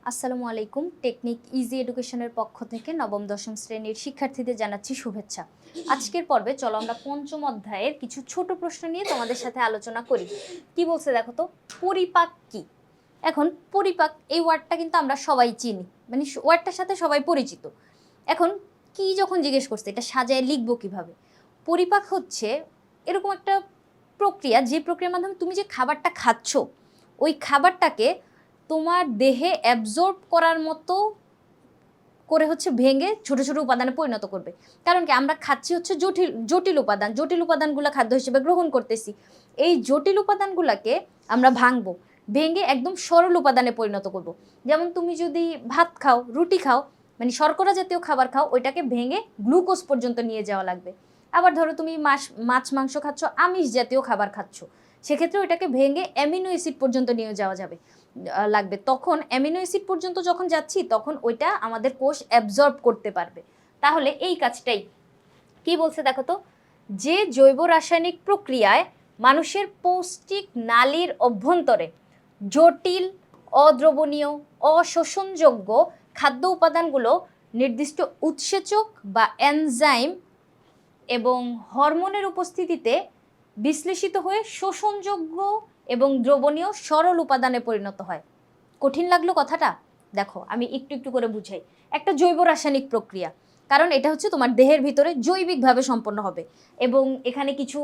আসসালামু আলাইকুম। Technique easy এডুকেশনের পক্ষ থেকে নবম দশম শ্রেণীর শিক্ষার্থীদের জানাচ্ছি শুভেচ্ছা। আজকের পর্বে চলো আমরা পঞ্চম অধ্যায়ের কিছু ছোট প্রশ্ন নিয়ে তোমাদের সাথে আলোচনা করি। কি বলছে দেখো তো, পরিপাক কি? এখন পরিপাক এই ওয়ার্ডটা কিন্তু আমরা সবাই চিনি, মানে ওয়ার্ডটার সাথে সবাই পরিচিত। এখন কি যখন জিজ্ঞেস করছে এটা সাজায় লিখবো কিভাবে? পরিপাক হচ্ছে এরকম একটা প্রক্রিয়া, যে প্রক্রিয়ার মাধ্যমে তুমি যে খাবারটা খাচ্ছ ওই খাবারটাকে তোমার দেহে অ্যাবজর্ব করার মতো করে হচ্ছে ভেঙে ছোট ছোট উপাদানে পরিণত করবে। কারণ কি, আমরা খাচ্ছি হচ্ছে জটিল জটিল উপাদান, জটিল উপাদানগুলো খাদ্য হিসেবে গ্রহণ করতেছি। এই জটিল উপাদানগুলোকে আমরা ভাঙবো, ভেঙে একদম সরল উপাদানে পরিণত করব। যেমন তুমি যদি ভাত খাও, রুটি খাও, মানে শর্করা জাতীয় খাবার খাও, ওইটাকে ভেঙে গ্লুকোজ পর্যন্ত নিয়ে যাওয়া লাগবে। আবার ধরো তুমি মাছ মাংস খাচ্ছ, আমিষ জাতীয় খাবার খাচ্ছ, সেক্ষেত্রে ওইটাকে ভেঙে অ্যামিনো অ্যাসিড পর্যন্ত নিয়ে যাওয়া যাবে লাগবে। তখন অ্যামিনো অ্যাসিড পর্যন্ত যখন যাচ্ছি তখন ওইটা আমাদের কোষ অ্যাবজর্ব করতে পারবে। তাহলে এই কাজটাই কি বলছে দেখো তো, যে জৈব রাসায়নিক প্রক্রিয়ায় মানুষের পৌষ্টিক নালীর অভ্যন্তরে জটিল, অদ্রবণীয়, অশোষণযোগ্য খাদ্য উপাদানগুলো নির্দিষ্ট উৎসেচক বা এনজাইম এবং হরমোনের উপস্থিতিতে বিশ্লেষিত হয়ে শোষণযোগ্য এবং দ্রবণীয় সরল উপাদানে পরিণত হয়। কঠিন লাগলো কথাটা? দেখো আমি একটু একটু করে বুঝাই। একটা জৈব রাসায়নিক প্রক্রিয়া, কারণ এটা হচ্ছে তোমার দেহের ভিতরে জৈবিকভাবে সম্পন্ন হবে এবং এখানে কিছু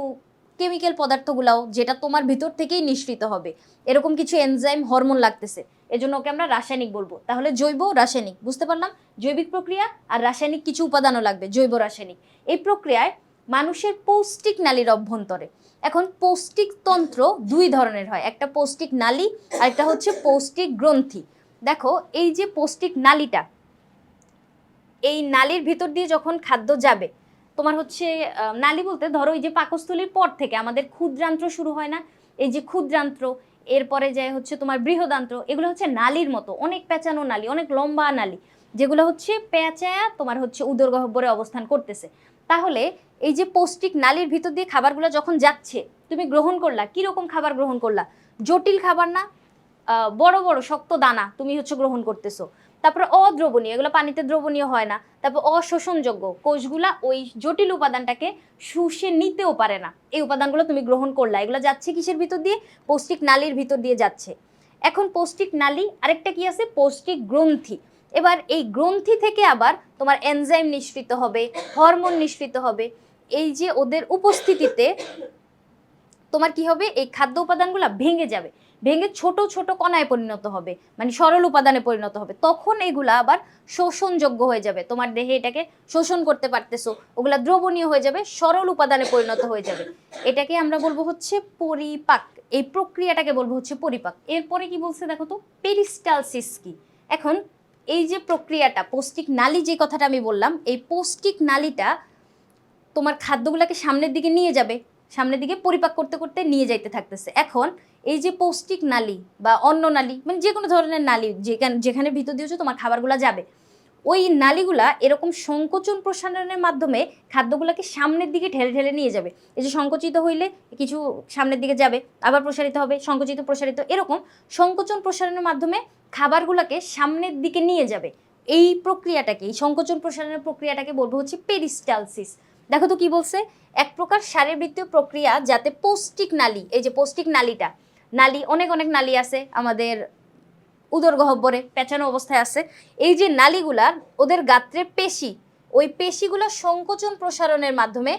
কেমিক্যাল পদার্থগুলাও যেটা তোমার ভিতর থেকেই নিঃসৃত হবে, এরকম কিছু এনজাইম হরমোন লাগতেছে, এজন্য ওকে আমরা রাসায়নিক বলবো। তাহলে জৈব রাসায়নিক বুঝতে পারলাম, জৈবিক প্রক্রিয়া আর রাসায়নিক কিছু উপাদানও লাগবে, জৈব রাসায়নিক। এই প্রক্রিয়ায় মানুষের পৌষ্টিক নালীর অভ্যন্তরে, এখন পৌষ্টিক তন্ত্র দুই ধরনের হয়, একটা পৌষ্টিক নালী আর একটা হচ্ছে পৌষ্টিক গ্রন্থি। দেখো এই যে পৌষ্টিক নালীটা, এই নালীর ভিতর দিয়ে যখন খাদ্য যাবে, তোমার হচ্ছে নালী বলতে ধরো এই যে পাকস্থলীর পর থেকে আমাদের ক্ষুদ্রান্ত্র শুরু হয় না, এই যে ক্ষুদ্রান্ত্র, এরপরে যায় হচ্ছে তোমার বৃহদান্ত্র, এগুলো হচ্ছে নালীর মতো অনেক পেঁচানো নালী, অনেক লম্বা নালী, যেগুলো হচ্ছে পেঁচায়া তোমার হচ্ছে উদরগহ্বরে অবস্থান করতেছে। তাহলে এই যে পৌষ্টিক নালীর ভিতর দিয়ে খাবারগুলো যখন যাচ্ছে, তুমি গ্রহণ করলা, কিরকম খাবার গ্রহণ করলা? জটিল খাবার না, বড় বড় শক্ত দানা তুমি হচ্ছে গ্রহণ করতেছো। তারপরে অদ্রবণীয়, এগুলো পানিতে দ্রবণীয় হয় না। তারপর অশোষণযোগ্য, কোষগুলা ওই জটিল উপাদানটাকে শুষে নিতেও পারে না, এই উপাদানগুলো তুমি গ্রহণ করলা, এগুলো যাচ্ছে কিসের ভিতর দিয়ে? পৌষ্টিক নালীর ভিতর দিয়ে যাচ্ছে। এখন পৌষ্টিক নালী, আরেকটা কি আছে? পৌষ্টিক গ্রন্থি। এবার এই গ্রন্থি থেকে আবার তোমার এনজাইম নিঃসৃত হবে, হরমোন নিঃসৃত হবে। এই যে ওদের উপস্থিতিতে তোমার কি হবে? এই খাদ্য উপাদানগুলো ভেঙে যাবে, ভেঙে ছোট ছোট কণায় পরিণত হবে, মানে সরল উপাদানে পরিণত হবে। তখন এগুলা আবার শোষণযোগ্য হয়ে যাবে, তোমার দেহে এটাকে শোষণ করতে পারতেছো, ওগুলা দ্রবণীয় হয়ে যাবে, সরল উপাদানে পরিণত হয়ে যাবে। এটাকে আমরা বলবো হচ্ছে পরিপাক, এই প্রক্রিয়াটাকে বলবো হচ্ছে পরিপাক। এরপরে কি বলছে দেখো তো, পেরিস্টালসিস কি। এখন এই যে প্রক্রিয়াটা, পৌষ্টিক নালী যে কথাটা আমি বললাম, এই পৌষ্টিক নালীটা তোমার খাদ্যগুলোকে সামনের দিকে নিয়ে যাবে, সামনের দিকে পরিপাক করতে করতে নিয়ে যাইতে থাকতেছে। এখন এই যে পৌষ্টিক নালী বা অন্ন নালী, মানে যে কোনো ধরনের নালী যেখানে ভিতর দিয়ে হচ্ছে তোমার খাবারগুলো যাবে, ওই নালীগুলা এরকম সংকোচন প্রসারণের মাধ্যমে খাদ্যগুলোকে সামনের দিকে ঠেলে ঠেলে নিয়ে যাবে। এই যে সংকুচিত হইলে কিছু সামনের দিকে যাবে, আবার প্রসারিত হবে, সংকুচিত প্রসারিত, এরকম সংকোচন প্রসারণের মাধ্যমে খাবারগুলোকে সামনের দিকে নিয়ে যাবে। এই প্রক্রিয়াটাকে, এই সংকোচন প্রসারণের প্রক্রিয়াটাকে বলবো হচ্ছে পেরিস্টালসিস। দেখো তো কি বলছে, এক প্রকার শারীরবৃত্তীয় প্রক্রিয়া যাতে পৌষ্টিক নালী, এই যে পৌষ্টিক নালীটা, নালী অনেক অনেক নালী আছে আমাদের উদরগহ্বরে পেঁচানো অবস্থায় আছে, এই যে নালীগুলার ওদের গাত্রে পেশি, ওই পেশিগুলো সংকোচন প্রসারণের মাধ্যমে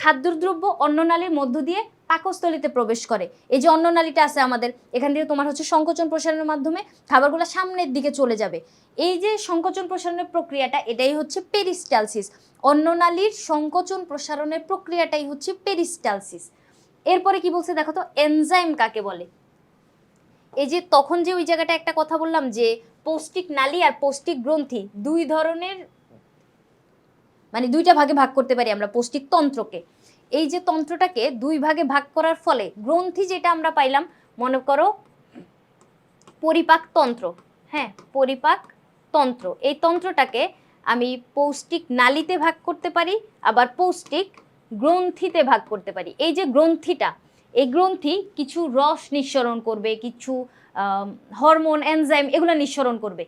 খাদ্যদ্রব্য অন্ননালীর মধ্য দিয়ে পাকস্থলীতে প্রবেশ করে। এই যে অন্ননালীটা আছে আমাদের, এখান থেকে তোমার হচ্ছে সংকোচন প্রসারণের মাধ্যমে খাবারগুলো সামনের দিকে চলে যাবে। এই যে সংকোচন প্রসারণের প্রক্রিয়াটা, এটাই হচ্ছে পেরিস্টালসিস। অন্ননালীর সংকোচন প্রসারণের প্রক্রিয়াটাই হচ্ছে পেরিস্টালসিস। এরপরে কি বলছে দেখো তো, এনজাইম কাকে বলে। এই যে তখন যে ওই জায়গাটা একটা কথা বললাম যে পৌষ্টিক নালী আর পৌষ্টিক গ্রন্থি দুই ধরনের, মানে দুইটা ভাগে ভাগ করতে পারি আমরা পৌষ্টিক তন্ত্রকে। এই যে তন্ত্রটাকে দুই ভাগে ভাগ করার ফলে গ্রন্থি যেটা আমরা পাইলাম, মনে করো পরিপাক তন্ত্র, হ্যাঁ পরিপাক তন্ত্র, এই তন্ত্রটাকে আমি পৌষ্টিক নালীতে ভাগ করতে পারি, আবার পৌষ্টিক গ্রন্থিতে ভাগ করতে পারি। এই যে গ্রন্থিটা, এই গ্রন্থি কিছু রস নিঃসরণ করবে, কিছু হরমোন, এনজাইম এগুলো নিঃসরণ করবে।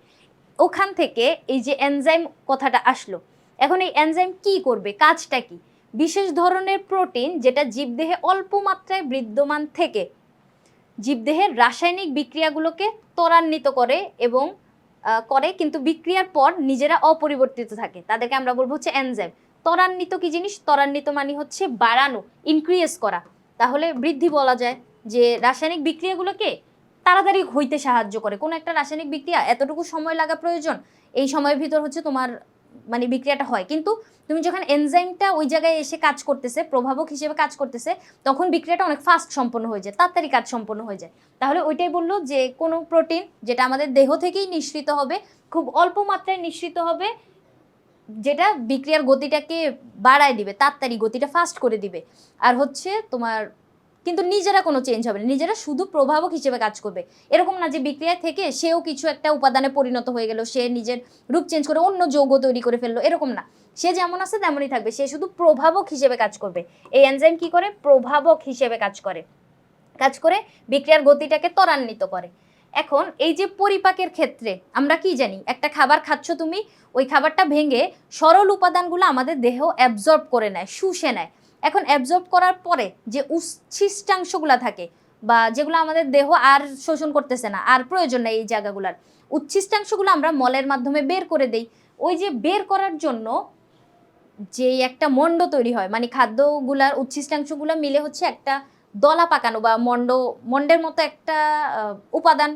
ওখান থেকে এই যে এনজাইম কথাটা আসলো, এখন এই এনজাইম কি করবে, কাজটা কি? বিশেষ ধরনের প্রোটিন যেটা জীবদেহে অল্প মাত্রায় বিদ্যমান থেকে জীবদেহের রাসায়নিক বিক্রিয়াগুলোকে ত্বরান্বিত করে এবং করে, কিন্তু বিক্রিয়ার পর নিজেরা অপরিবর্তিত থাকে, তাদেরকে আমরা বলবো হচ্ছে এনজাইম। ত্বরান্বিত কি জিনিস? ত্বরান্বিত মানে হচ্ছে বাড়ানো, ইনক্রিজ করা। তাহলে বৃদ্ধি বলা যায় যে রাসায়নিক বিক্রিয়াগুলোকে তাড়াতাড়ি হইতে সাহায্য করে। কোনো একটা রাসায়নিক বিক্রিয়া এতটুকু সময় লাগা প্রয়োজন, এই সময়ের ভিতর হচ্ছে তোমার মানে বিক্রিয়াটা হয়। কিন্তু তুমি যখন এনজাইমটা ওই জায়গায় এসে কাজ করতেছে, প্রভাবক হিসেবে কাজ করতেছে, তখন বিক্রিয়াটা অনেক ফাস্ট সম্পন্ন হয়ে যায়, তাড়াতাড়ি কাজ সম্পন্ন হয়ে যায়। তাহলে ওইটাই বললো যে কোনো প্রোটিন যেটা আমাদের দেহ থেকেই নিঃসৃত হবে, খুব অল্প মাত্রায় নিঃসৃত হবে, যেটা বিক্রিয়ার গতিটাকে বাড়ায় দিবে, তাড়াতাড়ি গতিটা ফাস্ট করে দিবে। আর হচ্ছে তোমার কিন্তু নিজেরা কোনো চেঞ্জ হবে না, নিজেরা শুধু প্রভাবক হিসেবে কাজ করবে। এরকম না যে বিক্রিয়া থেকে সেও কিছু একটা উপাদানে পরিণত হয়ে গেল, সে নিজের রূপ চেঞ্জ করে অন্য যৌগ তৈরি করে ফেললো, এরকম না। সে যেমন আছে তেমনই থাকবে, সে শুধু প্রভাবক হিসেবে কাজ করবে। এই এনজাইম কি করে? প্রভাবক হিসেবে কাজ করে, কাজ করে বিক্রিয়ার গতিটাকে ত্বরান্বিত করে। এখন এই যে পরিপাকের ক্ষেত্রে আমরা কি জানি, একটা খাবার খাচ্ছ তুমি, ওই খাবারটা ভেঙে সরল উপাদানগুলো আমাদের দেহ অ্যাবজর্ব করে নেয়, শুষে নেয়। এখন অ্যাবজর্ব করার পরে যে উচ্ছিষ্টাংশগুলো থাকে, বা যেগুলো আমাদের দেহ আর শোষণ করতেছে না, আর প্রয়োজন নেই এই জায়গাগুলোর, উচ্ছিষ্টাংশগুলো আমরা মলের মাধ্যমে বের করে দেই। ওই যে বের করার জন্য যে একটা মণ্ড তৈরি হয়, মানে খাদ্যগুলার উচ্ছিষ্টাংশগুলো মিলে হচ্ছে একটা দলা পাকানো বা মন্ডের মতো একটা উপাদান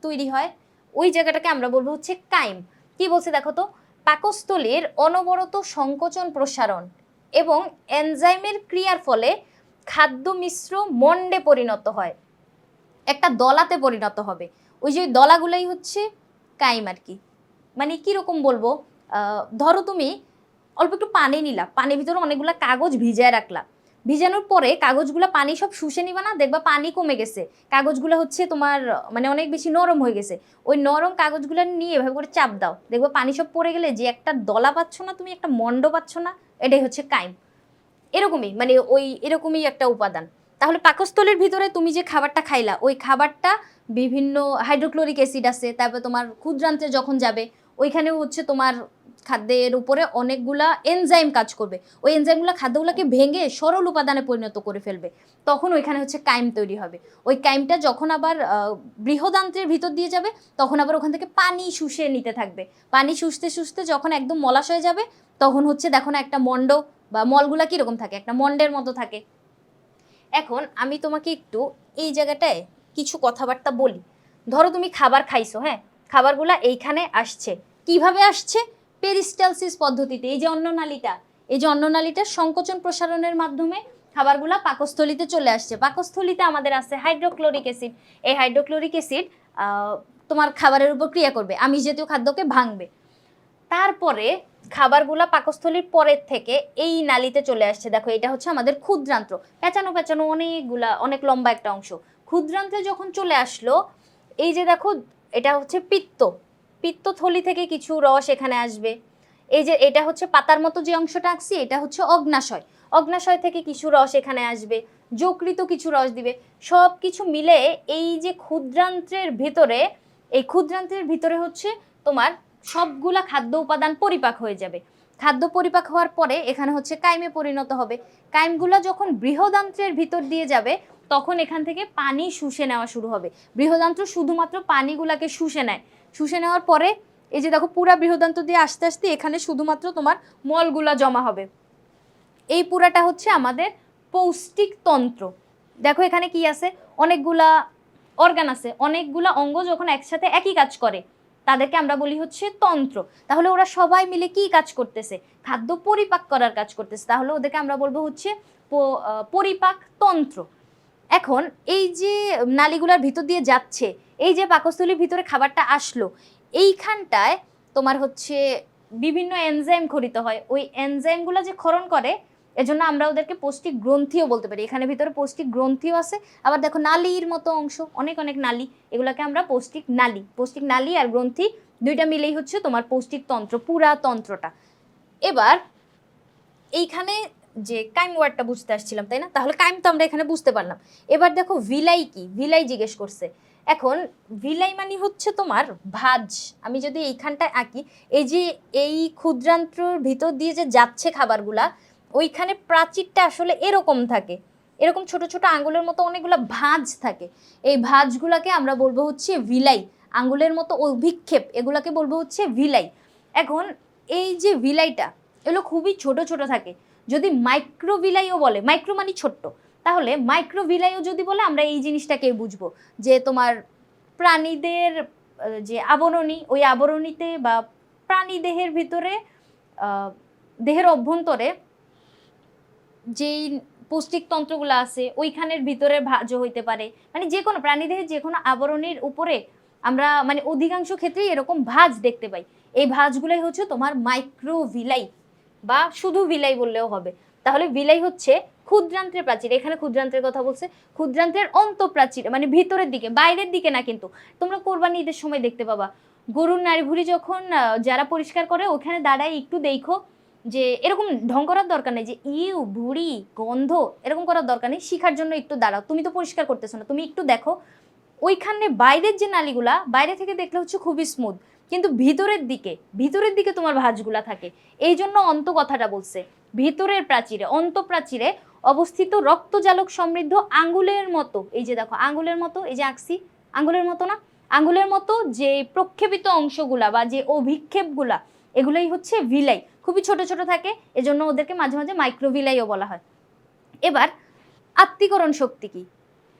তৈরি হয়। ওই জায়গাটাকে আমরা বলবো হচ্ছে কাইম। কি বলছে দেখো তো, পাকস্থলীর অনবরত সংকোচন প্রসারণ এবং এনজাইমের ক্রিয়ার ফলে খাদ্য মিশ্র মন্ডে পরিণত হয়, একটা দলাতে পরিণত হবে। ওই যে দলাগুলাই হচ্ছে কাইম আর কি। মানে কিরকম বলবো, ধরো তুমি অল্প একটু পানি নিলা, পানির ভিতরে অনেকগুলো কাগজ ভিজায় রাখলা, ভিজানোর পরে কাগজগুলো পানি সব শুষে নিবা না, দেখবা পানি কমে গেছে, কাগজগুলো হচ্ছে তোমার মানে অনেক বেশি নরম হয়ে গেছে। ওই নরম কাগজগুলো নিয়ে এভাবে করে চাপ দাও, দেখবা পানি সব পড়ে গেলে যে একটা দলা পাচ্ছ না তুমি, একটা মণ্ড পাচ্ছ না, এটাই হচ্ছে কাইম। এরকমই মানে ওই এরকমই একটা উপাদান। তাহলে পাকস্থলীর ভিতরে তুমি যে খাবারটা খাইলা, ওই খাবারটা বিভিন্ন হাইড্রোক্লোরিক অ্যাসিড আছে, তারপর তোমার ক্ষুদ্রান্তে যখন যাবে ওইখানেও হচ্ছে তোমার খাদ্যের উপরে অনেকগুলা এনজাইম কাজ করবে। ওই এনজাইমগুলো খাদ্যগুলোকে ভেঙে সরল উপাদানে পরিণত করে ফেলবে, তখন ওইখানে হচ্ছে কাইম তৈরি হবে। ওই কাইমটা যখন আবার বৃহদান্ত্রের ভিতর দিয়ে যাবে, তখন আবার ওখান থেকে পানি শুষে নিতে থাকবে। পানি শুষতে শুষতে যখন একদম মলাশ হয়ে যাবে, তখন হচ্ছে দেখো না একটা মণ্ড বা মলগুলা কিরকম থাকে, একটা মন্ডের মতো থাকে। এখন আমি তোমাকে একটু এই জায়গাটায় কিছু কথাবার্তা বলি। ধরো তুমি খাবার খাইছো, হ্যাঁ, খাবারগুলা এইখানে আসছে, কিভাবে আসছে? পেরিস্টালসিস পদ্ধতিতে। এই যে অন্ননালীটা, এই যে অন্ননালীটার সংকোচন প্রসারণের মাধ্যমে খাবারগুলা পাকস্থলীতে চলে আসছে। পাকস্থলীতে আমাদের আছে হাইড্রোক্লোরিক অ্যাসিড। এই হাইড্রোক্লোরিক অ্যাসিড তোমার খাবারের উপর ক্রিয়া করবে, আমিষ জাতীয় খাদ্যকে ভাঙবে। তারপরে খাবারগুলা পাকস্থলীর পরের থেকে এই নালীতে চলে আসছে। দেখো এটা হচ্ছে আমাদের ক্ষুদ্রান্ত্র, পেঁচানো পেঁচানো অনেকগুলা, অনেক লম্বা একটা অংশ। ক্ষুদ্রান্ত্রে যখন চলে আসলো, এই যে দেখো এটা হচ্ছে পিত্ত, পিত্তথলি থেকে কিছু রস এখানে আসবে। এই যে এটা হচ্ছে পাতার মতো যে অংশটা আঁকছি, এটা হচ্ছে অগ্নাশয়, অগ্নাশয় থেকে কিছু রস এখানে আসবে, যকৃত কিছু রস দিবে। সব কিছু মিলে এই যে ক্ষুদ্রান্ত্রের ভিতরে, এই ক্ষুদ্রান্ত্রের ভিতরে হচ্ছে তোমার সবগুলা খাদ্য উপাদান পরিপাক হয়ে যাবে। খাদ্য পরিপাক হওয়ার পরে এখানে হচ্ছে কাইমে পরিণত হবে। কাইমগুলা যখন বৃহদান্ত্রের ভিতর দিয়ে যাবে, তখন এখান থেকে পানি শুষে নেওয়া শুরু হবে। বৃহদান্ত্র শুধুমাত্র পানিগুলাকে শুষে নেয়। শুষে নেওয়ার পরে এই যে দেখো পুরা বৃহদান্ত্র দিয়ে আস্তে আস্তে এখানে শুধুমাত্র তোমার মলগুলা জমা হবে। এই পুরাটা হচ্ছে আমাদের পৌষ্টিক তন্ত্র। দেখো এখানে কি আছে, অনেকগুলা অর্গান আছে, অনেকগুলা অঙ্গ যখন একসাথে একই কাজ করে তাদেরকে আমরা বলি হচ্ছে তন্ত্র। তাহলে ওরা সবাই মিলে কি কাজ করতেছে? খাদ্য পরিপাক করার কাজ করতেছে। তাহলে ওদেরকে আমরা বলবো হচ্ছে পরিপাক তন্ত্র। এখন এই যে নালীগুলার ভিতর দিয়ে যাচ্ছে, এই যে পাকস্থলীর ভিতরে খাবারটা আসলো, এইখানটায় তোমার হচ্ছে বিভিন্ন এনজাইম খরিত হয়। ওই এনজাইমগুলো যে ক্ষরণ করে, এজন্য আমরা ওদেরকে পৌষ্টিক গ্রন্থিও বলতে পারি। এখানে ভিতরে পৌষ্টিক গ্রন্থিও আছে। আবার দেখো নালীর মতো অংশ, অনেক অনেক নালী, এগুলোকে আমরা পৌষ্টিক নালী, পৌষ্টিক নালী আর গ্রন্থি দুইটা মিলেই হচ্ছে তোমার পৌষ্টিক তন্ত্র, পুরা তন্ত্রটা। এবার এইখানে যে কাইম ওয়ার্ডটা বুঝতে আসছিলাম, তাই না? তাহলে কাইম তো আমরা এখানে বুঝতে পারলাম। এবার দেখো ভিলাই কি, ভিলাই জিজ্ঞেস করছে। এখন ভিলাই মানে হচ্ছে তোমার ভাঁজ। আমি যদি এইখানটায় আঁকি, এই যে এই ক্ষুদ্রান্ত্রর ভিতর দিয়ে যে যাচ্ছে খাবারগুলা, ওইখানে প্রাচীরটা আসলে এরকম থাকে, এরকম ছোট ছোট আঙ্গুলের মতো অনেকগুলো ভাঁজ থাকে। এই ভাঁজগুলাকে আমরা বলবো হচ্ছে ভিলাই, আঙ্গুলের মতো অভিক্ষেপ, এগুলাকে বলবো হচ্ছে ভিলাই। এখন এই যে ভিলাইটা, এগুলো খুবই ছোট ছোট থাকে। যদি মাইক্রোভিলাইও বলে, মাইক্রো মানে ছোট্ট, তাহলে মাইক্রোভিলাইও যদি বলে আমরা এই জিনিসটাকে বুঝবো যে তোমার প্রাণীদের যে আবরণী, ওই আবরণীতে বা প্রাণী দেহের ভিতরে দেহের অভ্যন্তরে যেই পৌষ্টিক তন্ত্রগুলো আছে ওইখানের ভিতরে ভাঁজ হইতে পারে, মানে যে কোনো প্রাণীদেহের যে কোনো আবরণীর উপরে আমরা মানে অধিকাংশ ক্ষেত্রেই এরকম ভাঁজ দেখতে পাই। এই ভাঁজগুলোই হচ্ছে তোমার মাইক্রোভিলাই বা শুধু ভিলাই বললেও হবে। তাহলে ভিলাই হচ্ছে ক্ষুদ্রান্ত্রের প্রাচীর, এখানে ক্ষুদ্রান্ত্রের কথা বলছে, ক্ষুদ্রান্ত্রের অন্তঃপ্রাচীর মানে ভিতরের দিকে, বাইরের দিকে না। কিন্তু তোমরা কোরবানি ঈদের সময় দেখতে পাবা গরুর নাড়িভুড়ি যখন যারা পরিষ্কার করে ওখানে দাঁড়ায় একটু দেখো, যে এরকম ঢং করার দরকার নেই যে ইউ ভুড়ি গন্ধ, এরকম করার দরকার নেই। শিখার জন্য একটু দাঁড়াও, তুমি তো পরিষ্কার করতেছো না, তুমি একটু দেখো ওইখানে বাইরের যে নালীগুলা বাইরে থেকে দেখলে হচ্ছে খুবই স্মুথ, কিন্তু ভিতরের দিকে তোমার ভাঁজগুলা থাকে। এই জন্য অন্ত কথাটা বলছে, ভিতরের প্রাচীরে অন্তঃপ্রাচীরে অবস্থিত রক্তজালক সমৃদ্ধ আঙ্গুলের মতো, এই যে দেখো আঙ্গুলের মতো, এই যে আঁকছি আঙ্গুলের মতো না, আঙ্গুলের মতো যে প্রক্ষেপিত অংশগুলা বা যে অভিক্ষেপগুলা, এগুলোই হচ্ছে ভিলাই, খুবই ছোট ছোট থাকে, এজন্য ওদেরকে মাঝে মাঝে মাইক্রোভিলাইও বলা হয়। এবার আত্তীকরণ শক্তি কি?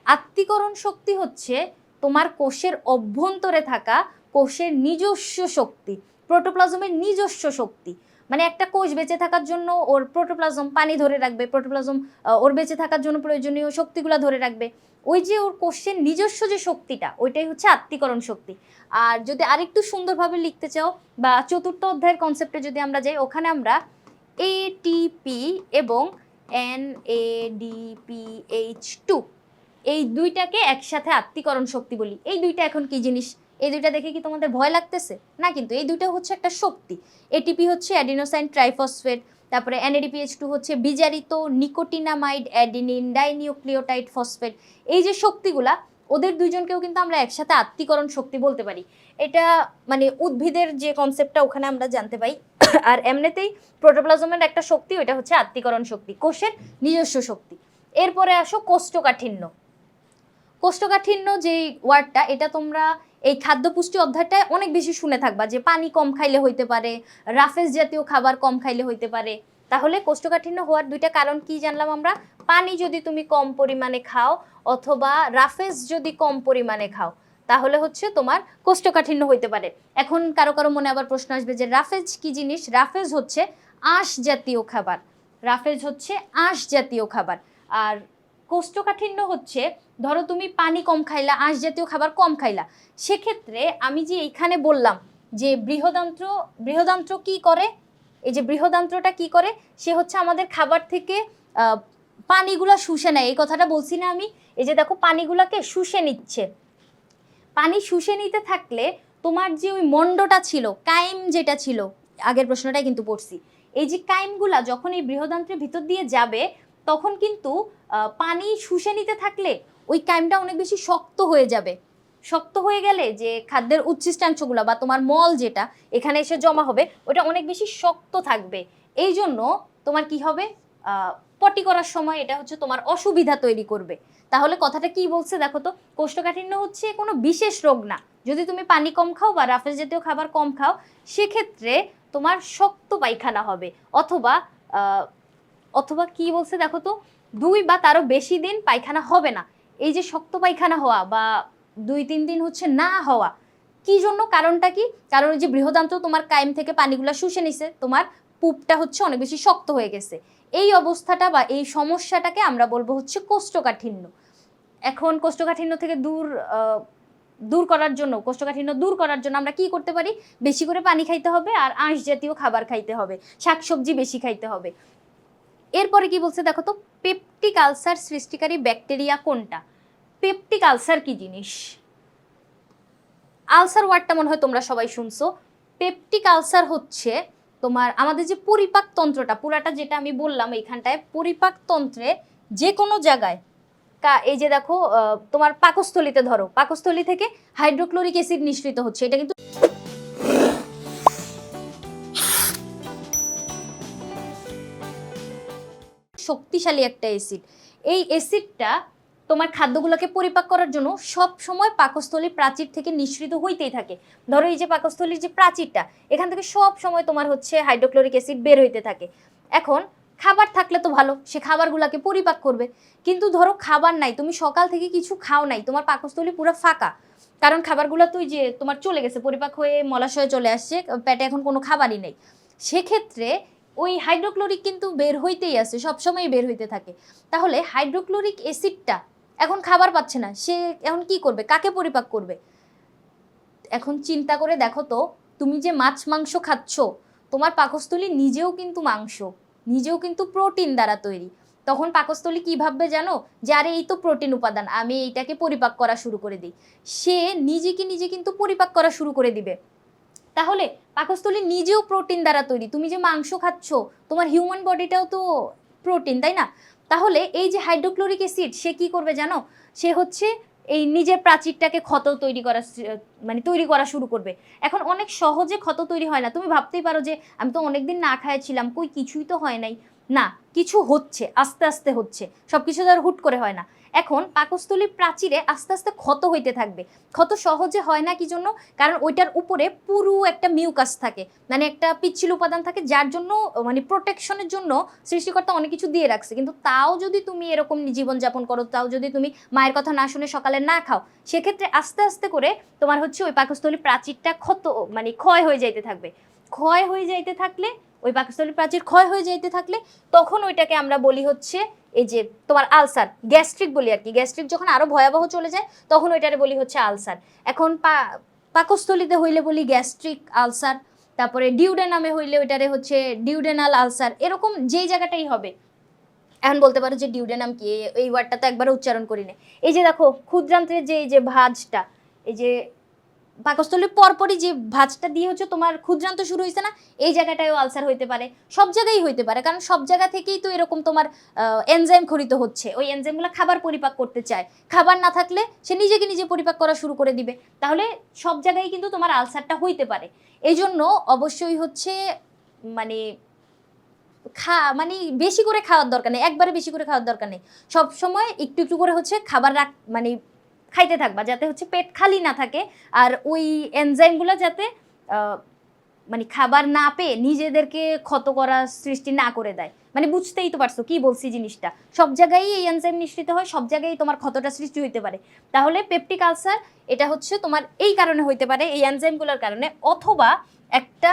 আত্তীকরণ শক্তি হচ্ছে তোমার কোষের অভ্যন্তরে থাকা কোষের নিজস্ব শক্তি, প্রোটোপ্লাজমের নিজস্ব শক্তি। মানে একটা কোষ বেঁচে থাকার জন্য ওর প্রোটোপ্লাজম পানি ধরে রাখবে, প্রোটোপ্লাজম ওর বেঁচে থাকার জন্য প্রয়োজনীয় শক্তিগুলো ধরে রাখবে। ওই যে ওর কোষের নিজস্ব যে শক্তিটা, ওইটাই হচ্ছে আত্তীকরণ শক্তি। আর যদি আরেকটু সুন্দরভাবে লিখতে চাও বা চতুর্থ অধ্যায়ের কনসেপ্টে যদি আমরা যাই, ওখানে আমরা এটিপি এবং NADPH2 এই দুইটাকে একসাথে আত্তীকরণ শক্তি বলি। এই দুইটা এখন কি জিনিস? এই দুইটা দেখে কি তোমাদের ভয় লাগতেছে না? কিন্তু এই দুইটা হচ্ছে একটা শক্তি। এটিপি হচ্ছে অ্যাডিনোসাইন ট্রাইফসফেট, তারপরে NADPH2 হচ্ছে বিজারিত নিকোটিনামাইড অ্যাডিনিন ডাইনিউক্লিওটাইড ফসফেট। এই যে শক্তিগুলা, ওদের দুইজনকেও কিন্তু আমরা একসাথে আত্তীকরণ শক্তি বলতে পারি। এটা মানে উদ্ভিদের যে কনসেপ্টটা ওখানে আমরা জানতে পাই। আর এমনিতেই প্রোটোপ্লাজমের একটা শক্তি, ওইটা হচ্ছে আত্তীকরণ শক্তি, কোষের নিজস্ব শক্তি। এরপরে আসো কোষ্ঠকাঠিন্য। কোষ্ঠকাঠিন্য যে ওয়ার্ডটা, এটা তোমরা এই খাদ্য পুষ্টি অধ্যায়টায় অনেক বেশি শুনে থাকবা যে পানি কম খাইলে হইতে পারে, রাফেজ জাতীয় খাবার কম খাইলে হইতে পারে। তাহলে কোষ্ঠকাঠিন্য হওয়ার দুইটা কারণ কি জানলাম আমরা? পানি যদি তুমি কম পরিমাণে খাও অথবা রাফেজ যদি কম পরিমাণে খাও, তাহলে হচ্ছে তোমার কোষ্ঠকাঠিন্য হইতে পারে। এখন কারো কারো মনে আবার প্রশ্ন আসবে যে রাফেজ কি জিনিস? রাফেজ হচ্ছে আঁশ জাতীয় খাবার, রাফেজ হচ্ছে আঁশ জাতীয় খাবার। আর কোষ্ঠকাঠিন্য হচ্ছে ধরো তুমি পানি কম খাইলা, আঁশ জাতীয় খাবার কম খাইলা, সেক্ষেত্রে আমি যে এইখানে বললাম যে বৃহদান্ত্র, বৃহদান্ত্র কি করে? এই যে বৃহদান্ত্রটা কি করে? সে হচ্ছে আমাদের খাবার থেকে পানিগুলা শুষে নেয়, এই কথাটা বলছি না আমি? এই যে দেখো পানিগুলাকে শুষে নিচ্ছে। পানি শুষে নিতে থাকলে তোমার যে ওই মণ্ডটা ছিল, কাইম যেটা ছিল, আগের প্রশ্নটাই কিন্তু পড়ছি, এই যে কাইমগুলা যখন এই বৃহদান্ত্রের ভিতর দিয়ে যাবে, তখন কিন্তু পানি শুষে নিতে থাকলে ওই কাইমটা অনেক বেশি শক্ত হয়ে যাবে। শক্ত হয়ে গেলে যে খাদ্যের উচ্ছিষ্টাংশগুলো বা তোমার মল যেটা এখানে এসে জমা হবে, ওটা অনেক বেশি শক্ত থাকবে। এই জন্য তোমার কি হবে, পটি করার সময় এটা হচ্ছে তোমার অসুবিধা তৈরি করবে। তাহলে কথাটা কি বলছে দেখো তো, কোষ্ঠকাঠিন্য হচ্ছে কোনো বিশেষ রোগ না। যদি তুমি পানি কম খাও বা রাফেজ জাতীয় খাবার কম খাও, সেক্ষেত্রে তোমার শক্ত পায়খানা হবে, অথবা অথবা কি বলছে দেখো তো, 2 বা তারও বেশি দিন পায়খানা হবে না। এই যে শক্ত পায়খানা হওয়া বা 2-3 দিন হচ্ছে না হওয়া, কি জন্য? কারণটা কি? কারণ ওই যে বৃহদান্ত্র তোমার কাইম থেকে পানিগুলা শুষে নিছে, তোমার পুপটা হচ্ছে অনেক বেশি শক্ত হয়ে গেছে। এই অবস্থাটা বা এই সমস্যাটাকে আমরা বলবো হচ্ছে কোষ্ঠকাঠিন্য। এখন কোষ্ঠকাঠিন্য থেকে দূর করার জন্য, কোষ্ঠকাঠিন্য দূর করার জন্য আমরা কি করতে পারি? বেশি করে পানি খাইতে হবে আর আঁশ জাতীয় খাবার খাইতে হবে, শাকসবজি বেশি খাইতে হবে। এরপরে কি বলছে দেখো তো, পেপটিক আলসার সৃষ্টিকারী ব্যাকটেরিয়া কোনটা? পেপটিক আলসার কি জিনিস? আলসার ওয়ার্ডটা মনে হয় তোমরা সবাই শুনছো। পেপটিক আলসার হচ্ছে তোমার আমাদের যে পরিপাক তন্ত্রটা, পুরাটা যেটা আমি বললাম এইখানটায়, পরিপাক তন্ত্রে যে কোনো জায়গায় এই যে দেখো তোমার পাকস্থলীতে ধরো, পাকস্থলী থেকে হাইড্রোক্লোরিক অ্যাসিড নিঃসৃত হচ্ছে, এটা কিন্তু শক্তিশালী একটা অ্যাসিড। এই অ্যাসিডটা তোমার খাদ্যগুলোকে পরিপাক করার জন্য সব সময় পাকস্থলী প্রাচীর থেকে নিঃসৃত হইতেই থাকে। ধরো এই যে পাকস্থলীর যে প্রাচীরটা, এখান থেকে সব সময় তোমার হচ্ছে হাইড্রোক্লোরিক অ্যাসিড বের হইতে থাকে। এখন খাবার থাকলে তো ভালো, সে খাবারগুলোকে পরিপাক করবে, কিন্তু ধরো খাবার নাই, তুমি সকাল থেকে কিছু খাও নাই, তোমার পাকস্থলী পুরো ফাঁকা, কারণ খাবারগুলো তুই যে তোমার চলে গেছে, পরিপাক হয়ে মলাশয়ে চলে আসছে, পেটে এখন কোনো খাবারই নেই, সেক্ষেত্রে ওই হাইড্রোক্লোরিক কিন্তু বের হইতেই আছে, সবসময় বের হইতে থাকে। তাহলে হাইড্রোক্লোরিক অ্যাসিডটা এখন খাবার পাচ্ছে না, সে এখন কি করবে, কাকে পরিপাক করবে? এখন চিন্তা করে দেখো তো, তুমি যে মাছ মাংস খাচ্ছ, তোমার পাকস্থলী নিজেও কিন্তু মাংস, নিজেও কিন্তু প্রোটিন দ্বারা তৈরি। তখন পাকস্থলী কি ভাববে জানো, যে আরে এই তো প্রোটিন উপাদান, আমি এইটাকে পরিপাক করা শুরু করে দিই। সে নিজেকে নিজে কিন্তু পরিপাক করা শুরু করে দিবে। তাহলে পাকস্থলী নিজেও প্রোটিন দ্বারা তৈরি, তুমি যে মাংস খাচ্ছ, তোমার হিউম্যান বডিটাও তো প্রোটিন, তাই না? তাহলে এই যে হাইড্রোক্লোরিক অ্যাসিড, সে কি করবে জানো, সে হচ্ছে এই নিজের প্রাচীরটাকে ক্ষত তৈরি করা, মানে তৈরি করা শুরু করবে। এখন অনেক সহজে ক্ষত তৈরি হয় না। তুমি ভাবতেই পারো যে আমি তো অনেকদিন না খাইছিলাম, কই কিছুই তো হয় নাই। না, কিছু হচ্ছে, আস্তে আস্তে হচ্ছে, সব কিছু তো আর হুট করে হয় না। এখন পাকস্থলীর প্রাচীরে আস্তে আস্তে ক্ষত হইতে থাকবে। ক্ষত সহজে হয় না কি জন্য? কারণ ওইটার উপরে পুরো একটা মিউকাস থাকে, মানে একটা পিচ্ছিল উপাদান থাকে, যার জন্য মানে প্রোটেকশনের জন্য সৃষ্টিকর্তা অনেক কিছু দিয়ে রাখছে। কিন্তু তাও যদি তুমি এরকম জীবনযাপন করো, তাও যদি তুমি মায়ের কথা না শুনে সকালে না খাও, সেক্ষেত্রে আস্তে আস্তে করে তোমার হচ্ছে ওই পাকস্থলী প্রাচীরটা ক্ষত মানে ক্ষয় হয়ে যাইতে থাকবে। ক্ষয় হয়ে যাইতে থাকলে, ওই পাকস্থলী প্রাচীর ক্ষয় হয়ে যাইতে থাকলে, তখন ওইটাকে আমরা বলি হচ্ছে এই যে তোমার আলসার, গ্যাস্ট্রিক বলি আর কি। গ্যাস্ট্রিক যখন আরো ভয়াবহ চলে যায়, তখন ওইটারে বলি হচ্ছে আলসার। এখন পাকস্থলীতে হইলে বলি গ্যাস্ট্রিক আলসার, তারপরে ডিউডেনামে হইলে ওইটারে হচ্ছে ডিউডেনাল আলসার, এরকম যেই জায়গাটাই হবে। এখন বলতে পারো যে ডিউডেনাম কি, এই ওয়ার্ডটা তো একবারও উচ্চারণ করি না। এই যে দেখো ক্ষুদ্রান্ত্রের যে এই যে ভাঁজটা, এই যে পাকস্থলীর পরপরই যে ভাঁজটা দিয়ে হচ্ছে তোমার ক্ষুদ্রান্ত শুরু হয়েছে না, এই জায়গাটায়ও আলসার হইতে পারে, সব জায়গায় হইতে পারে, কারণ সব জায়গা থেকেই তো এরকম তোমার এনজাইম খরিত হচ্ছে। ওই এনজাইমগুলো খাবার পরিপাক করতে চায়, খাবার না থাকলে সে নিজেকে নিজে পরিপাক করা শুরু করে দিবে। তাহলে সব জায়গায় কিন্তু তোমার আলসারটা হইতে পারে। এই জন্য অবশ্যই হচ্ছে মানে মানে বেশি করে খাওয়ার দরকার নেই, একবারে বেশি করে খাওয়ার দরকার নেই। সব সময় একটু একটু করে হচ্ছে খাবার মানে খাইতে থাকবা, যাতে হচ্ছে পেট খালি না থাকে, আর ওই এনজাইমগুলো যাতে মানে খাবার না পেয়ে নিজেদেরকে ক্ষত করা সৃষ্টি না করে দেয়। মানে বুঝতেই তো পারছো কি বলছি জিনিসটা, সব জায়গায় এই এনজাইম নিঃসৃত হয়, সব জায়গায় তোমার ক্ষতটা সৃষ্টি হইতে পারে। তাহলে পেপটিক আলসার এটা হচ্ছে তোমার এই কারণে হইতে পারে, এই এনজাইমগুলোর কারণে, অথবা একটা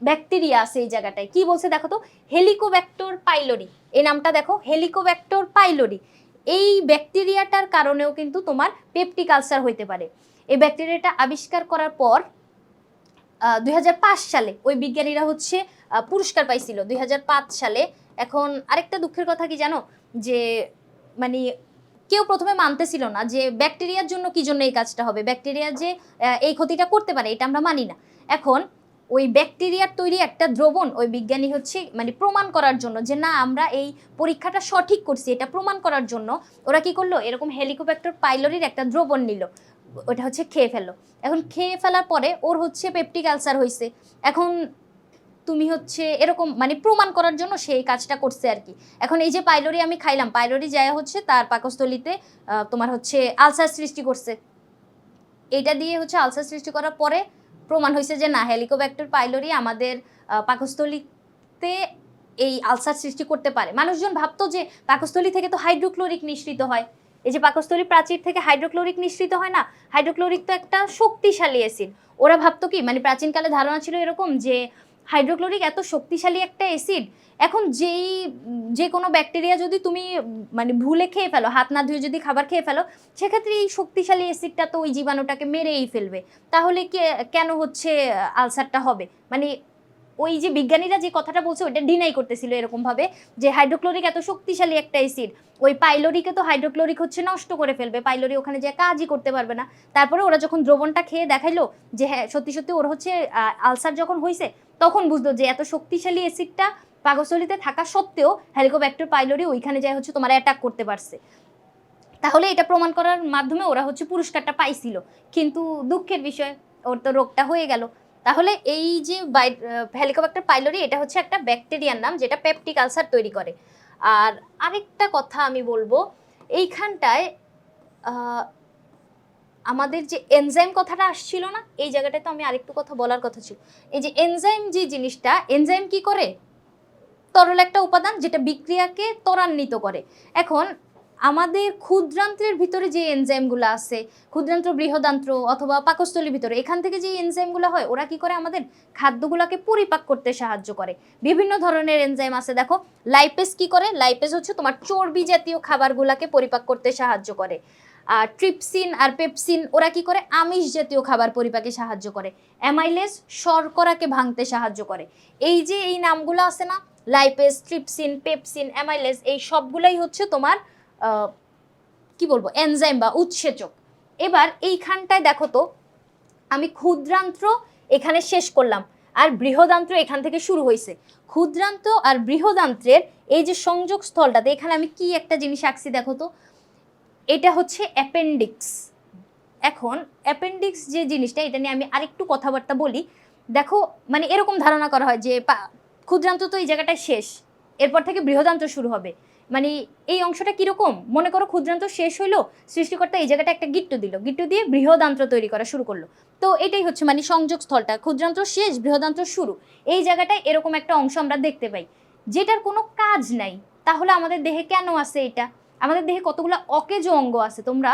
ব্যাকটেরিয়া আছে এই জায়গাটায়। কি বলছে দেখো তো, হেলিকোব্যাক্টর পাইলোরি, এই নামটা দেখো, হেলিকোব্যাক্টর পাইলোরি। এই ব্যাকটেরিয়াটার কারণেও কিন্তু তোমার পেপটিক আলসার হইতে পারে। এই ব্যাকটেরিয়াটা আবিষ্কার করার পর 2005 সালে ওই বিজ্ঞানীরা হচ্ছে পুরস্কার পাইছিল 2005 সালে। এখন আরেকটা দুঃখের কথা কি জানো, যে মানে কেউ প্রথমে মানতেছিল না যে ব্যাকটেরিয়ার জন্য কি জন্য এই কাজটা হবে, ব্যাকটেরিয়া যে এই ক্ষতিটা করতে পারে, এটা আমরা মানি না। এখন ওই ব্যাকটেরিয়ার তৈরি একটা দ্রবণ ওই বিজ্ঞানী হচ্ছে মানে প্রমাণ করার জন্য যে না আমরা এই পরীক্ষাটা সঠিক করছি, এটা প্রমাণ করার জন্য ওরা কি করলো, এরকম হেলিকোব্যাক্টর পাইলোরির একটা দ্রবণ নিল, ওটা হচ্ছে খেয়ে ফেললো। এখন খেয়ে ফেলার পরে ওর হচ্ছে পেপটিক আলসার হয়েছে। এখন তুমি হচ্ছে এরকম মানে প্রমাণ করার জন্য সেই কাজটা করছে আর কি। এখন এই যে পাইলোরি আমি খাইলাম, পাইলোরি যায় হচ্ছে তার পাকস্থলীতে তোমার হচ্ছে আলসার সৃষ্টি করছে। এটা দিয়ে হচ্ছে আলসার সৃষ্টি করার পরে প্রমাণ হয়েছে যে না, হেলিকোব্যাক্টর পাইলোরি আমাদের পাকস্থলীতে এই আলসার সৃষ্টি করতে পারে। মানুষজন ভাবতো যে পাকস্থলী থেকে তো হাইড্রোক্লোরিক নিঃসৃত হয়, এই যে পাকস্থলী প্রাচীর থেকে হাইড্রোক্লোরিক নিঃসৃত হয় না, হাইড্রোক্লোরিক তো একটা শক্তিশালী অ্যাসিড। ওরা ভাবতো কি, মানে প্রাচীনকালে ধারণা ছিল এরকম যে হাইড্রোক্লোরিক এত শক্তিশালী একটা অ্যাসিড, এখন যে কোনো ব্যাকটেরিয়া যদি তুমি মানে ভুলে খেয়ে ফেলো, হাত না ধুয়ে যদি খাবার খেয়ে ফেলো, সেক্ষেত্রে এই শক্তিশালী অ্যাসিডটা তো ওই জীবাণুটাকে মেরেই ফেলবে। তাহলে কেন হচ্ছে আলসারটা হবে? মানে ওই যে বিজ্ঞানীরা যে কথাটা বলছে ওইটা ডিনাই করতেছিল এরকম ভাবে, যে হাইড্রোক্লোরিক এত শক্তিশালী একটা অ্যাসিড, ওই পাইলোরিকে তো হাইড্রোক্লোরিক হচ্ছে নষ্ট করে ফেলবে, পাইলোরি ওখানে যে কাজই করতে পারবে না। তারপরে ওরা যখন দ্রবণটা খেয়ে দেখাইলো যে হ্যাঁ সত্যি সত্যি ওর হচ্ছে আলসার যখন হয়েছে, তখন বুঝলো যে এত শক্তিশালী অ্যাসিডটা পাকস্থলীতে থাকা সত্ত্বেও হেলিকোব্যাক্টর পাইলোরি ওইখানে যায় হচ্ছে তোমার অ্যাটাক করতে পারছে। তাহলে এটা প্রমাণ করার মাধ্যমে ওরা হচ্ছে পুরস্কারটা পাইছিল, কিন্তু দুঃখের বিষয় ওর তো রোগটা হয়ে গেল। তাহলে এই যে হেলিকোব্যাক্টার পাইলোরি এটা হচ্ছে একটা ব্যাকটেরিয়ার নাম যেটা পেপটিক আলসার তৈরি করে। আর আরেকটা কথা আমি বলবো, এইখানটায় আমাদের যে এনজাইম কথাটা আসছিল না, এই জায়গাটায় তো আমি আরেকটু কথা বলার কথা ছিল। এই যে এনজাইম যে জিনিসটা, এনজাইম কি করে, তরল একটা উপাদান যেটা বিক্রিয়াকে ত্বরান্বিত করে। এখন আমাদের ক্ষুদ্রান্ত্রের ভিতরে যে এনজাইমগুলো আছে, ক্ষুদ্রান্ত্র বৃহদান্ত্র অথবা পাকস্থলীর ভিতরে, এখান থেকে যে এনজাইমগুলো হয় ওরা কি করে আমাদের খাদ্যগুলোকে পরিপাক করতে সাহায্য করে। বিভিন্ন ধরনের এনজাইম আছে, দেখো লাইপেজ কি করে, লাইপেজ হচ্ছে তোমার চর্বি জাতীয় খাবারগুলোকে পরিপাক করতে সাহায্য করে। আর ট্রিপসিন আর পেপসিন ওরা কি করে, আমিষ জাতীয় খাবার পরিপাকে সাহায্য করে। অ্যামাইলেজ শর্করাকে ভাঙতে সাহায্য করে। এই যে এই নামগুলো আছে না, লাইপেজ, ট্রিপসিন, পেপসিন, অ্যামাইলেজ, এই সবগুলাই হচ্ছে তোমার কি বলবো এনজাইম বা উৎসেচক। এবার এইখানটায় দেখো তো, আমি ক্ষুদ্রান্ত্র এখানে শেষ করলাম আর বৃহদান্ত্র এখান থেকে শুরু হয়েছে। ক্ষুদ্রান্ত্র আর বৃহদান্ত্রের এই যে সংযোগ স্থলটাতে এখানে আমি কি একটা জিনিস আঁকছি দেখো তো, এটা হচ্ছে অ্যাপেন্ডিক্স। এখন অ্যাপেন্ডিক্স যে জিনিসটা, এটা নিয়ে আমি আরেকটু কথাবার্তা বলি। দেখো মানে এরকম ধারণা করা হয় যে ক্ষুদ্রান্ত তো এই জায়গাটায় শেষ, এরপর থেকে বৃহদান্ত্র শুরু হবে। মানে এই অংশটা কিরকম, মনে করো ক্ষুদ্রান্ত শেষ হইলো, সৃষ্টিকর্তা এই জায়গাটা একটা গিট্টু দিল, গিট্টু দিয়ে বৃহদান্ত্র তৈরি করা শুরু করলো। তো এটাই হচ্ছে মানে সংযোগ স্থলটা, ক্ষুদ্রান্ত শেষ বৃহদান্ত্র শুরু, এই জায়গাটায় এরকম একটা অংশ আমরা দেখতে পাই যেটার কোনো কাজ নাই। তাহলে আমাদের দেহে কেন আছে এটা? আমাদের দেহে কতগুলো অকেজ অঙ্গ আছে, তোমরা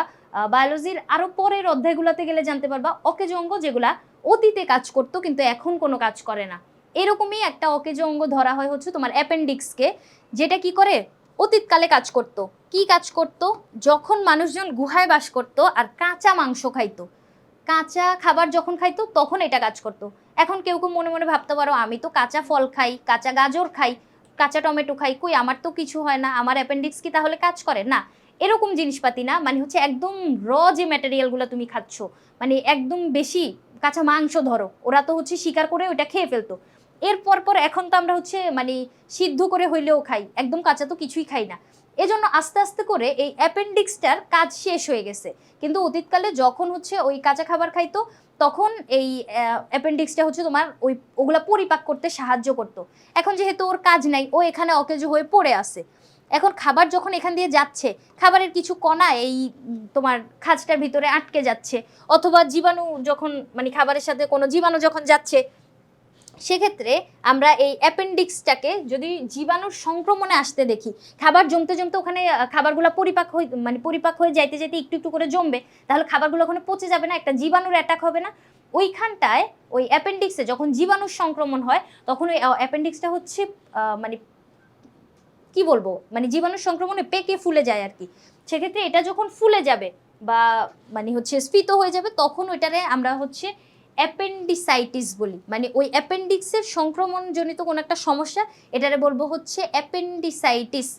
বায়োলজির আরো পরের অধ্যায়গুলোতে গেলে জানতে পারবা অকেজ অঙ্গ যেগুলা অতীতে কাজ করতো কিন্তু এখন কোনো কাজ করে না। এরকমই একটা অকেজ অঙ্গ ধরা হয় হচ্ছে তোমার অ্যাপেন্ডিক্সকে, যেটা কি করে অতীতকালে কাজ করতো। কি কাজ করতো, যখন মানুষজন গুহায় বাস করতো আর কাঁচা মাংস খাইতো, কাঁচা খাবার যখন খাইতো তখন এটা কাজ করতো। এখন কেউ কেউ মনে মনে ভাবতে পারো আমি তো কাঁচা ফল খাই, কাঁচা গাজর খাই, কাঁচা টমেটো খাই, কই আমার তো কিছু হয় না, আমার অ্যাপেন্ডিক্স কি তাহলে কাজ করে না? এরকম জিনিসপাতি না, মানে হচ্ছে একদম যে ম্যাটেরিয়ালগুলো তুমি খাচ্ছ, মানে একদম বেশি কাঁচা মাংস ধরো, ওরা তো হচ্ছে শিকার করে ওইটা খেয়ে ফেলতো। এরপর পর এখন তো আমরা হচ্ছে মানে সিদ্ধ করে হইলেও খাই, একদম কাঁচা তো কিছুই খাই না। এজন্য আস্তে আস্তে করে এই অ্যাপেন্ডিক্সটার কাজ শেষ হয়ে গেছে। কিন্তু অতীতকালে যখন হচ্ছে ওই কাঁচা খাবার খাইতো তখন এই অ্যাপেন্ডিক্সটা হচ্ছে তোমার ওগুলা পরিপাক করতে সাহায্য করতো। এখন যেহেতু ওর কাজ নাই, ও এখানে অকেজো হয়ে পড়ে আছে। এখন খাবার যখন এখান দিয়ে যাচ্ছে, খাবারের কিছু কণা এই তোমার খাঁজটার ভিতরে আটকে যাচ্ছে, অথবা জীবাণু যখন মানে খাবারের সাথে কোনো জীবাণু যখন যাচ্ছে, সেক্ষেত্রে আমরা এই অ্যাপেন্ডিক্সটাকে যদি জীবাণুর সংক্রমণে আসতে দেখি, খাবার জমতে জমতে ওখানে খাবারগুলো পরিপাক হয়ে যাইতে যাইতে একটু একটু করে জমবে, তাহলে খাবারগুলো ওখানে পচে যাবে না, একটা জীবাণুর অ্যাটাক হবে না? ওইখানটায় ওই অ্যাপেন্ডিক্সে যখন জীবাণুর সংক্রমণ হয় তখন ওই অ্যাপেন্ডিক্সটা হচ্ছে মানে কি বলবো মানে জীবাণুর সংক্রমণে পেকে ফুলে যায় আর কি। সেক্ষেত্রে এটা যখন ফুলে যাবে বা মানে হচ্ছে স্ফীত হয়ে যাবে তখন ওইটারে আমরা হচ্ছে অ্যাপেন্ডিসাইটিস বলি, মানে ওই অ্যাপেন্ডিক্সের সংক্রমণজনিত কোনো একটা সমস্যা, এটারে বলবো হচ্ছে অ্যাপেন্ডিসাইটিস।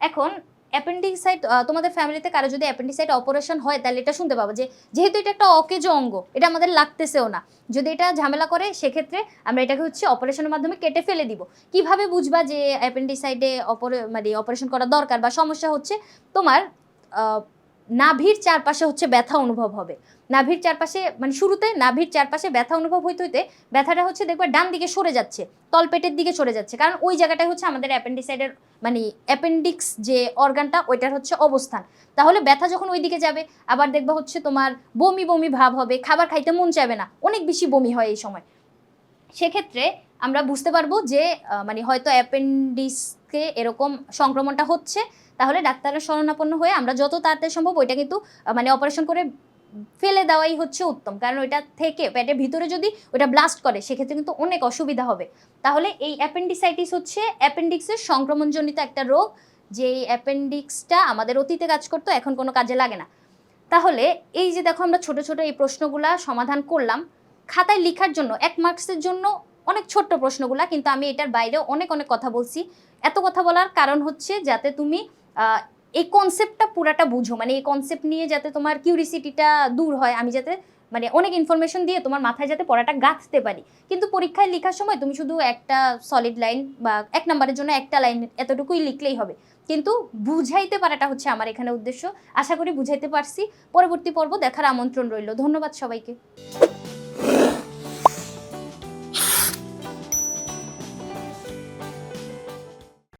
এখন অ্যাপেন্ডিসাইট তোমাদের ফ্যামিলিতে কারো যদি অ্যাপেন্ডিসাইট অপারেশন হয় তাহলে এটা শুনতে পাবো যে যেহেতু এটা একটা অকেজো অঙ্গ, এটা আমাদের লাগতেছেও না, যদি এটা ঝামেলা করে সেক্ষেত্রে আমরা এটাকে হচ্ছে অপারেশনের মাধ্যমে কেটে ফেলে দিব। কিভাবে বুঝবা যে অ্যাপেন্ডিসাইটে মানে অপারেশন করা দরকার বা সমস্যা হচ্ছে, তোমার নাভির চারপাশে হচ্ছে ব্যথা অনুভব হবে। নাভির চারপাশে মানে শুরুতে নাভির চারপাশে ব্যথা অনুভব হইতে হইতে ব্যথাটা হচ্ছে দেখবে ডান দিকে সরে যাচ্ছে, তলপেটের দিকে সরে যাচ্ছে, কারণ ওই জায়গাটায় হচ্ছে আমাদের অ্যাপেন্ডিসাইডের মানে অ্যাপেন্ডিক্স যে অর্গানটা ওইটার হচ্ছে অবস্থান। তাহলে ব্যথা যখন ওই দিকে যাবে আবার দেখবা হচ্ছে তোমার বমি বমি ভাব হবে, খাবার খাইতে মন চাইবে না, অনেক বেশি বমি হয় এই সময়। সেক্ষেত্রে আমরা বুঝতে পারবো যে মানে হয়তো অ্যাপেন্ডিক্সকে এরকম সংক্রমণটা হচ্ছে, তাহলে ডাক্তারের শরণাপন্ন হয়ে আমরা যত তাড়াতাড়ি সম্ভব ওইটা কিন্তু মানে অপারেশন করে ফেলে দেওয়াই হচ্ছে উত্তম, কারণ ওইটা থেকে পেটের ভিতরে যদি ওইটা ব্লাস্ট করে সেক্ষেত্রে কিন্তু অনেক অসুবিধা হবে। তাহলে এই অ্যাপেন্ডিসাইটিস হচ্ছে অ্যাপেন্ডিক্সের সংক্রমণজনিত একটা রোগ, যে এই অ্যাপেন্ডিক্সটা আমাদের অতীতে কাজ করতো এখন কোনো কাজে লাগে না। তাহলে এই যে দেখো আমরা ছোট ছোট এই প্রশ্নগুলা সমাধান করলাম খাতায় লেখার জন্য 1 মার্কসের জন্য, অনেক ছোট্ট প্রশ্নগুলা, কিন্তু আমি এটার বাইরেও অনেক অনেক কথা বলছি। এত কথা বলার কারণ হচ্ছে যাতে তুমি এই কনসেপ্টটা পুরাটা বুঝো, মানে এই কনসেপ্ট নিয়ে যাতে তোমার কিউরিসিটিটা দূর হয়, আমি যাতে মানে অনেক ইনফরমেশন দিয়ে তোমার মাথায় যাতে পড়াটা গাঁথতে পারি। কিন্তু পরীক্ষায় লেখার সময় তুমি শুধু একটা সলিড লাইন বা 1 নম্বরের জন্য একটা লাইন এতটুকুই লিখলেই হবে, কিন্তু বুঝাইতে পারাটা হচ্ছে আমার এখানে উদ্দেশ্য। আশা করি বুঝাইতে পারছি। পরবর্তী পর্ব দেখার আমন্ত্রণ রইল। ধন্যবাদ সবাইকে।